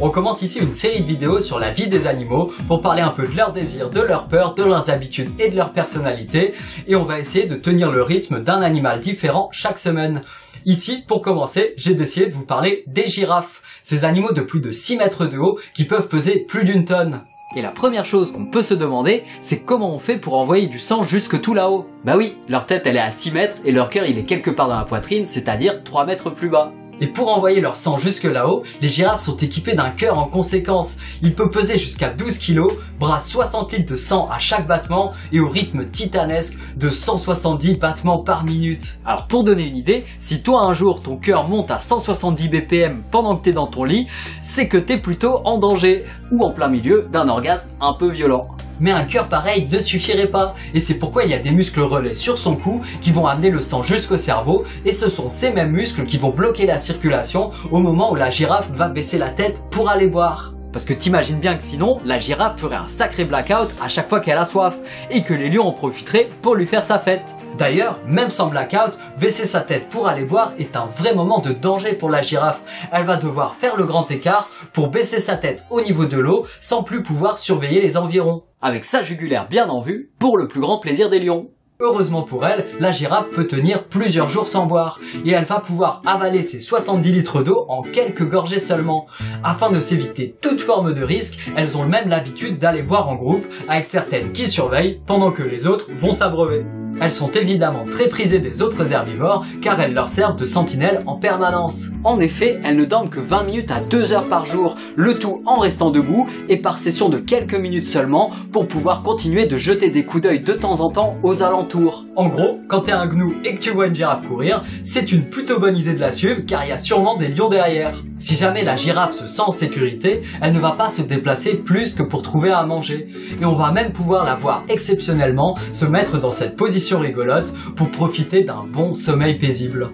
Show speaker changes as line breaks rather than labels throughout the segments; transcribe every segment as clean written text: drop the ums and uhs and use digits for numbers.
On commence ici une série de vidéos sur la vie des animaux pour parler un peu de leurs désirs, de leurs peurs, de leurs habitudes et de leur personnalité. Et on va essayer de tenir le rythme d'un animal différent chaque semaine. Ici, pour commencer, j'ai décidé de vous parler des girafes. Ces animaux de plus de 6 mètres de haut qui peuvent peser plus d'1 tonne. Et la première chose qu'on peut se demander, c'est comment on fait pour envoyer du sang jusque tout là-haut. Bah oui, leur tête elle est à 6 mètres et leur cœur il est quelque part dans la poitrine, c'est-à-dire 3 mètres plus bas. Et pour envoyer leur sang jusque là-haut, les girafes sont équipées d'un cœur en conséquence. Il peut peser jusqu'à 12 kg, brasse 60 litres de sang à chaque battement et au rythme titanesque de 170 battements par minute. Alors pour donner une idée, si toi un jour ton cœur monte à 170 BPM pendant que t'es dans ton lit, c'est que t'es plutôt en danger ou en plein milieu d'un orgasme un peu violent. Mais un cœur pareil ne suffirait pas, et c'est pourquoi il y a des muscles relais sur son cou qui vont amener le sang jusqu'au cerveau, et ce sont ces mêmes muscles qui vont bloquer la circulation au moment où la girafe va baisser la tête pour aller boire. Parce que t'imagines bien que sinon, la girafe ferait un sacré blackout à chaque fois qu'elle a soif, et que les lions en profiteraient pour lui faire sa fête. D'ailleurs, même sans blackout, baisser sa tête pour aller boire est un vrai moment de danger pour la girafe. Elle va devoir faire le grand écart pour baisser sa tête au niveau de l'eau sans plus pouvoir surveiller les environs. Avec sa jugulaire bien en vue, pour le plus grand plaisir des lions. Heureusement pour elle, la girafe peut tenir plusieurs jours sans boire et elle va pouvoir avaler ses 70 litres d'eau en quelques gorgées seulement. Afin de s'éviter toute forme de risque, elles ont même l'habitude d'aller boire en groupe avec certaines qui surveillent pendant que les autres vont s'abreuver. Elles sont évidemment très prisées des autres herbivores car elles leur servent de sentinelles en permanence. En effet, elles ne dorment que 20 minutes à 2 heures par jour, le tout en restant debout et par session de quelques minutes seulement pour pouvoir continuer de jeter des coups d'œil de temps en temps aux alentours. En gros, quand t'es un gnou et que tu vois une girafe courir, c'est une plutôt bonne idée de la suivre car il y a sûrement des lions derrière. Si jamais la girafe se sent en sécurité, elle ne va pas se déplacer plus que pour trouver à manger. Et on va même pouvoir la voir exceptionnellement se mettre dans cette position rigolote pour profiter d'un bon sommeil paisible.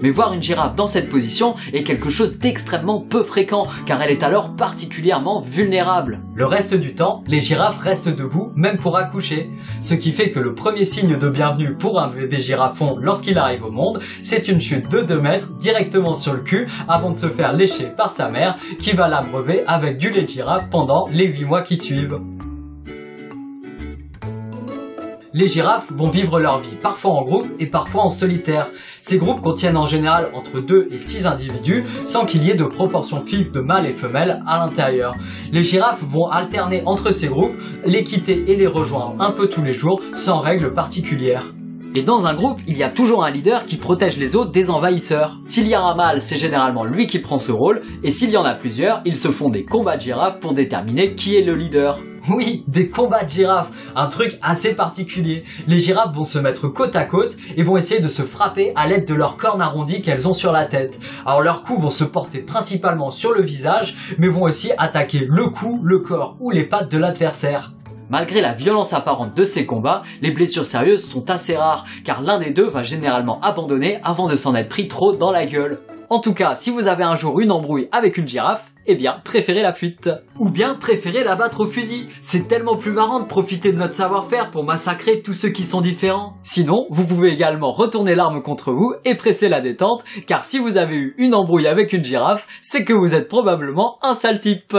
Mais voir une girafe dans cette position est quelque chose d'extrêmement peu fréquent car elle est alors particulièrement vulnérable. Le reste du temps, les girafes restent debout même pour accoucher. Ce qui fait que le premier signe de bienvenue pour un bébé girafon lorsqu'il arrive au monde, c'est une chute de 2 mètres directement sur le cul avant de se faire lécher par sa mère qui va l'abreuver avec du lait de girafe pendant les 8 mois qui suivent. Les girafes vont vivre leur vie, parfois en groupe et parfois en solitaire. Ces groupes contiennent en général entre 2 et 6 individus, sans qu'il y ait de proportion fixe de mâles et femelles à l'intérieur. Les girafes vont alterner entre ces groupes, les quitter et les rejoindre un peu tous les jours, sans règles particulières. Et dans un groupe, il y a toujours un leader qui protège les autres des envahisseurs. S'il y a un mâle, c'est généralement lui qui prend ce rôle, et s'il y en a plusieurs, ils se font des combats de girafes pour déterminer qui est le leader. Oui, des combats de girafes, un truc assez particulier. Les girafes vont se mettre côte à côte et vont essayer de se frapper à l'aide de leurs cornes arrondies qu'elles ont sur la tête. Alors leurs coups vont se porter principalement sur le visage, mais vont aussi attaquer le cou, le corps ou les pattes de l'adversaire. Malgré la violence apparente de ces combats, les blessures sérieuses sont assez rares, car l'un des deux va généralement abandonner avant de s'en être pris trop dans la gueule. En tout cas, si vous avez un jour une embrouille avec une girafe, eh bien, préférez la fuite. Ou bien, préférez la battre au fusil. C'est tellement plus marrant de profiter de notre savoir-faire pour massacrer tous ceux qui sont différents. Sinon, vous pouvez également retourner l'arme contre vous et presser la détente, car si vous avez eu une embrouille avec une girafe, c'est que vous êtes probablement un sale type.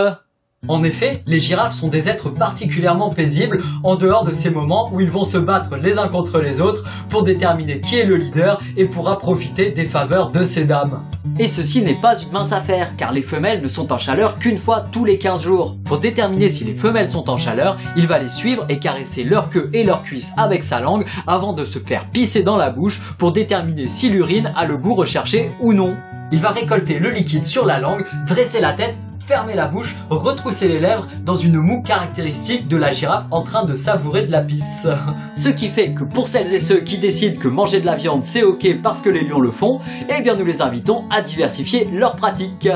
En effet, les girafes sont des êtres particulièrement paisibles en dehors de ces moments où ils vont se battre les uns contre les autres pour déterminer qui est le leader et pourra profiter des faveurs de ces dames. Et ceci n'est pas une mince affaire car les femelles ne sont en chaleur qu'une fois tous les 15 jours. Pour déterminer si les femelles sont en chaleur, il va les suivre et caresser leur queue et leurs cuisses avec sa langue avant de se faire pisser dans la bouche pour déterminer si l'urine a le goût recherché ou non. Il va récolter le liquide sur la langue, dresser la tête, fermer la bouche, retrousser les lèvres dans une moue caractéristique de la girafe en train de savourer de la pisse. Ce qui fait que pour celles et ceux qui décident que manger de la viande c'est ok parce que les lions le font, eh bien nous les invitons à diversifier leurs pratiques.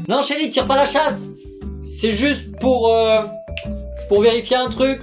Non chérie, tire pas la chasse. C'est juste pour vérifier un truc.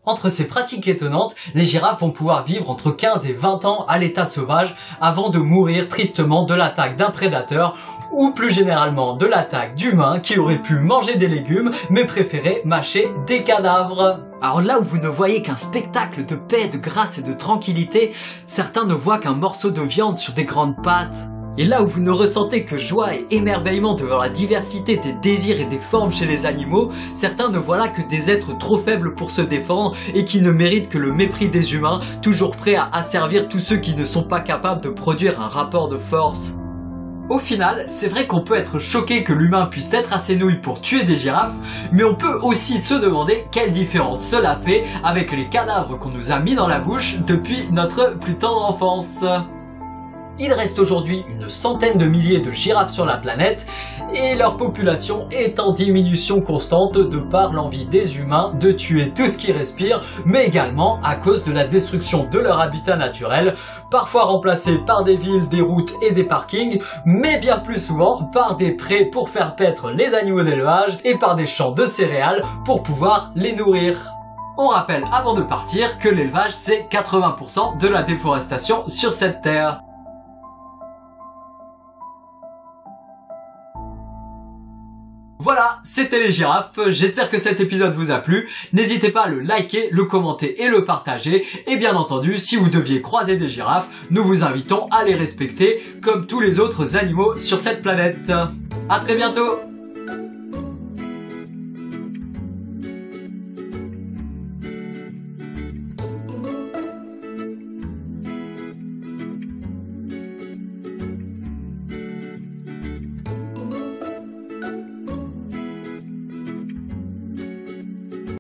Entre ces pratiques étonnantes, les girafes vont pouvoir vivre entre 15 et 20 ans à l'état sauvage avant de mourir tristement de l'attaque d'un prédateur ou plus généralement de l'attaque d'humains qui auraient pu manger des légumes mais préféraient mâcher des cadavres. Alors là où vous ne voyez qu'un spectacle de paix, de grâce et de tranquillité, certains ne voient qu'un morceau de viande sur des grandes pattes. Et là où vous ne ressentez que joie et émerveillement devant la diversité des désirs et des formes chez les animaux, certains ne voient là que des êtres trop faibles pour se défendre et qui ne méritent que le mépris des humains, toujours prêts à asservir tous ceux qui ne sont pas capables de produire un rapport de force. Au final, c'est vrai qu'on peut être choqué que l'humain puisse être à ses nouilles pour tuer des girafes, mais on peut aussi se demander quelle différence cela fait avec les cadavres qu'on nous a mis dans la bouche depuis notre plus tendre enfance. Il reste aujourd'hui une centaine de milliers de girafes sur la planète et leur population est en diminution constante de par l'envie des humains de tuer tout ce qui respire, mais également à cause de la destruction de leur habitat naturel, parfois remplacé par des villes, des routes et des parkings, mais bien plus souvent par des prés pour faire paître les animaux d'élevage et par des champs de céréales pour pouvoir les nourrir. On rappelle avant de partir que l'élevage c'est 80% de la déforestation sur cette terre. Voilà, c'était les girafes, j'espère que cet épisode vous a plu, n'hésitez pas à le liker, le commenter et le partager, et bien entendu, si vous deviez croiser des girafes, nous vous invitons à les respecter comme tous les autres animaux sur cette planète. À très bientôt!